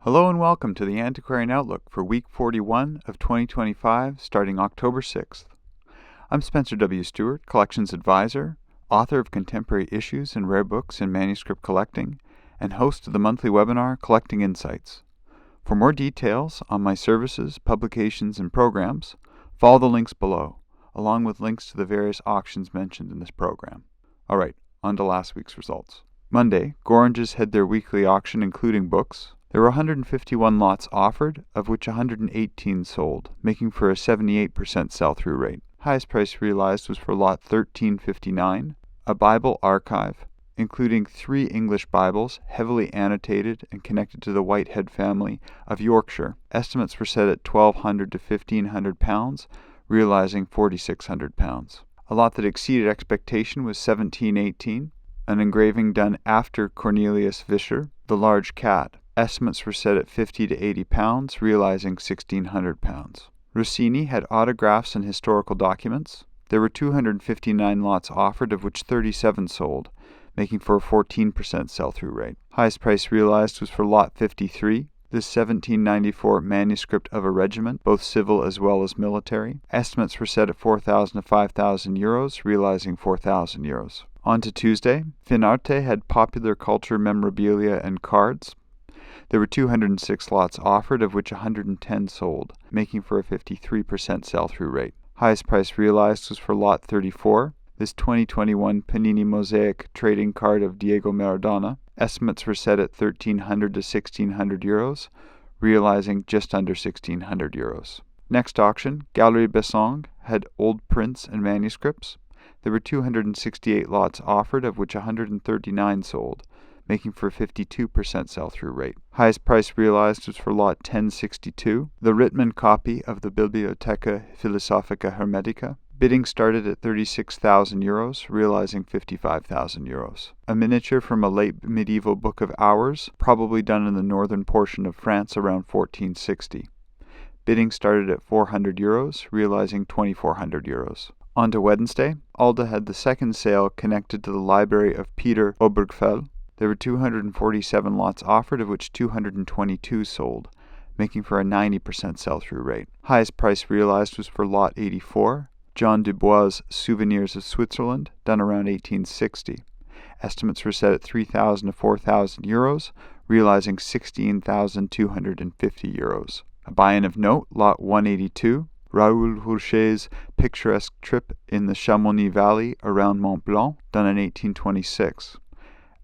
Hello and welcome to the Antiquarian Outlook for week 41 of 2025, starting October 6th. I'm Spencer W. Stuart, Collections Advisor, author of Contemporary Issues and Rare Books in Manuscript Collecting, and host of the monthly webinar Collecting Insights. For more details on my services, publications, and programs, follow the links below, along with links to the various auctions mentioned in this program. Alright, on to last week's results. Monday, Gorringes had their weekly auction including books. There were 151 lots offered, of which 118 sold, making for a 78% sell-through rate. Highest price realized was for lot 1359, a Bible archive, including 3 English Bibles, heavily annotated and connected to the Whitehead family of Yorkshire. Estimates were set at £1,200 to £1,500, realizing £4,600. A lot that exceeded expectation was 1718, an engraving done after Cornelius Vischer, the large cat. Estimates were set at £50 to £80, realizing £1,600. Rossini had autographs and historical documents. There were 259 lots offered, of which 37 sold, making for a 14% sell-through rate. Highest price realized was for lot 53, this 1794 manuscript of a regiment, both civil as well as military. Estimates were set at €4,000 to €5,000, realizing €4,000. On to Tuesday, Finarte had popular culture memorabilia and cards. There were 206 lots offered, of which 110 sold, making for a 53% sell-through rate. Highest price realized was for lot 34, this 2021 Panini Mosaic trading card of Diego Maradona. Estimates were set at €1,300 to €1,600, realizing just under €1,600. Next auction, Galerie Bassenge had old prints and manuscripts. There were 268 lots offered, of which 139 sold, making for a 52% sell-through rate. Highest price realized was for lot 1062, the Rittmann copy of the Bibliotheca Philosophica Hermetica. Bidding started at €36,000, realizing €55,000. A miniature from a late medieval Book of Hours, probably done in the northern portion of France around 1460. Bidding started at €400, realizing €2,400. On to Wednesday, ALDE had the second sale connected to the library of Peter Obergfell. There were 247 lots offered, of which 222 sold, making for a 90% sell-through rate. Highest price realized was for lot 84, John Dubois' Souvenirs of Switzerland, done around 1860. Estimates were set at €3,000 to €4,000, realizing €16,250. A buy-in of note, lot 182, Raoul Rouché's picturesque trip in the Chamonix Valley around Mont Blanc, done in 1826.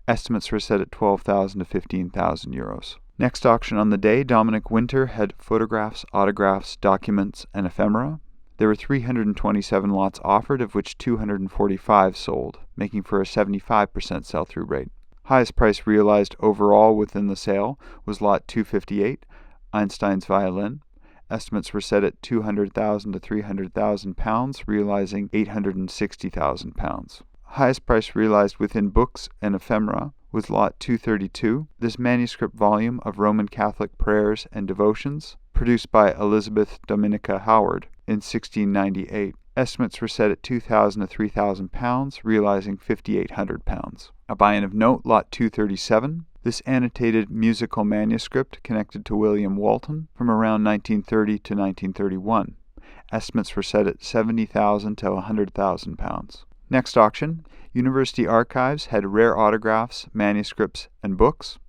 Estimates were set at €12,000 to €15,000. Next auction on the day, Dominic Winter had photographs, autographs, documents, and ephemera. There were 327 lots offered, of which 245 sold, making for a 75% sell-through rate. Highest price realized overall within the sale was lot 258, Einstein's violin. Estimates were set at €200,000 to £300,000, realizing £860,000. Highest price realized within books and ephemera was lot 232, this manuscript volume of Roman Catholic prayers and devotions, produced by Elizabeth Dominica Howard in 1698. Estimates were set at £2,000 to £3,000, realizing £5,800. A buy-in of note, lot 237, this annotated musical manuscript connected to William Walton from around 1930 to 1931. Estimates were set at £70,000 to £100,000. Next auction, University Archives had rare autographs, manuscripts, and books.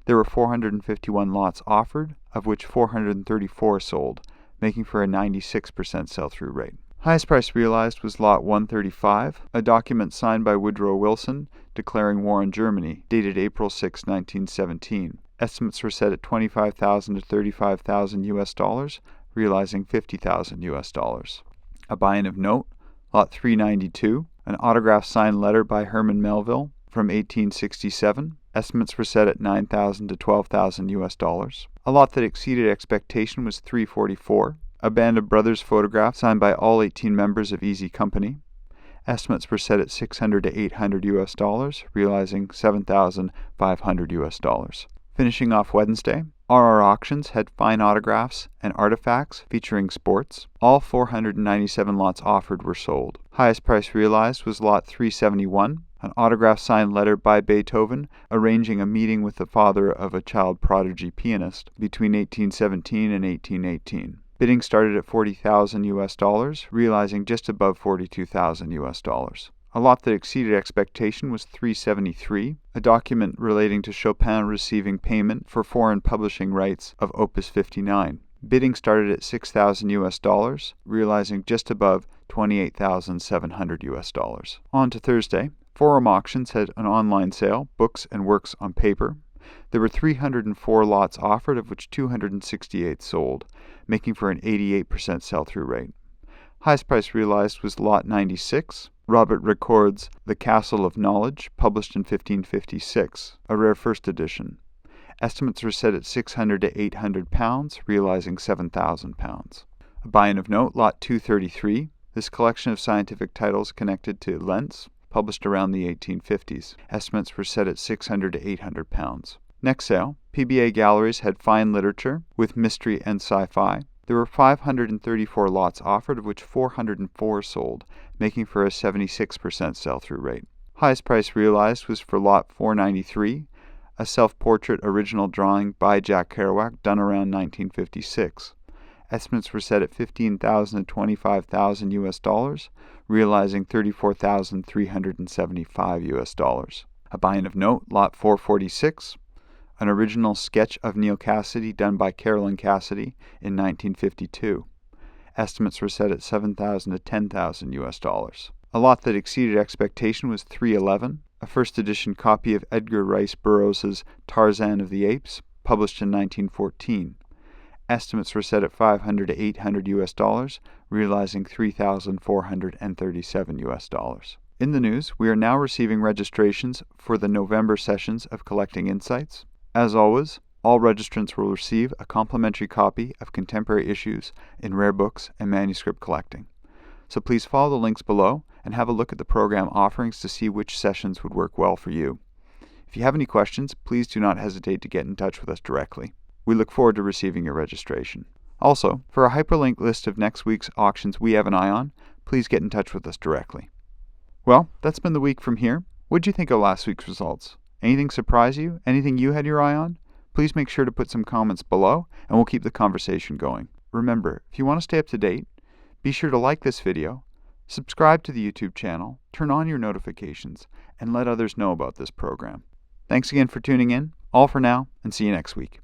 There were 451 lots offered, of which 434 sold, making for a 96% sell-through rate. Highest price realized was lot 135, a document signed by Woodrow Wilson declaring war on Germany, dated April 6, 1917. Estimates were set at $25,000 to $35,000, realizing $50,000. A buy-in of note, lot 392, an autograph signed letter by Herman Melville from 1867. Estimates were set at $9,000 to $12,000. A lot that exceeded expectation was 344, a Band of Brothers photograph signed by all 18 members of Easy Company. Estimates were set at $600 to $800, realizing $7,500. Finishing off Wednesday, RR Auctions had fine autographs and artifacts featuring sports. All 497 lots offered were sold. Highest price realized was lot 371, An autograph signed letter by Beethoven arranging a meeting with the father of a child prodigy pianist between 1817 and 1818. Bidding started at $40,000, realizing just above $42,000. A lot that exceeded expectation was $373, a document relating to Chopin receiving payment for foreign publishing rights of Opus 59. Bidding started at $6,000, realizing just above $28,700. On to Thursday. Forum Auctions had an online sale, books and works on paper. There were 304 lots offered, of which 268 sold, making for an 88% sell-through rate. Highest price realized was lot 96. Robert Record's The Castle of Knowledge, published in 1556, a rare first edition. Estimates were set at £600 to £800, realizing £7,000. A buy-in of note, lot 233. This collection of scientific titles connected to Lentz, published around the 1850s. Estimates were set at £600 to £800. Next sale, PBA Galleries had fine literature with mystery and sci-fi. There were 534 lots offered, of which 404 sold, making for a 76% sell-through rate. Highest price realized was for lot 493, a self-portrait original drawing by Jack Kerouac done around 1956. Estimates were set at $15,000 to $25,000, realizing $34,375. A buy-in of note, lot 446. An original sketch of Neal Cassady done by Carolyn Cassady in 1952. Estimates were set at $7,000 to $10,000. A lot that exceeded expectation was 311, a first edition copy of Edgar Rice Burroughs' Tarzan of the Apes, published in 1914. Estimates were set at $500 to $800, realizing $3,437. In the news, we are now receiving registrations for the November sessions of Collecting Insights. As always, all registrants will receive a complimentary copy of contemporary issues in rare books and manuscript collecting. So please follow the links below and have a look at the program offerings to see which sessions would work well for you. If you have any questions, please do not hesitate to get in touch with us directly. We look forward to receiving your registration. Also, for a hyperlink list of next week's auctions we have an eye on, please get in touch with us directly. Well, that's been the week from here. What'd you think of last week's results? Anything surprise you? Anything you had your eye on? Please make sure to put some comments below, and we'll keep the conversation going. Remember, if you want to stay up to date, be sure to like this video, subscribe to the YouTube channel, turn on your notifications, and let others know about this program. Thanks again for tuning in. All for now, and see you next week.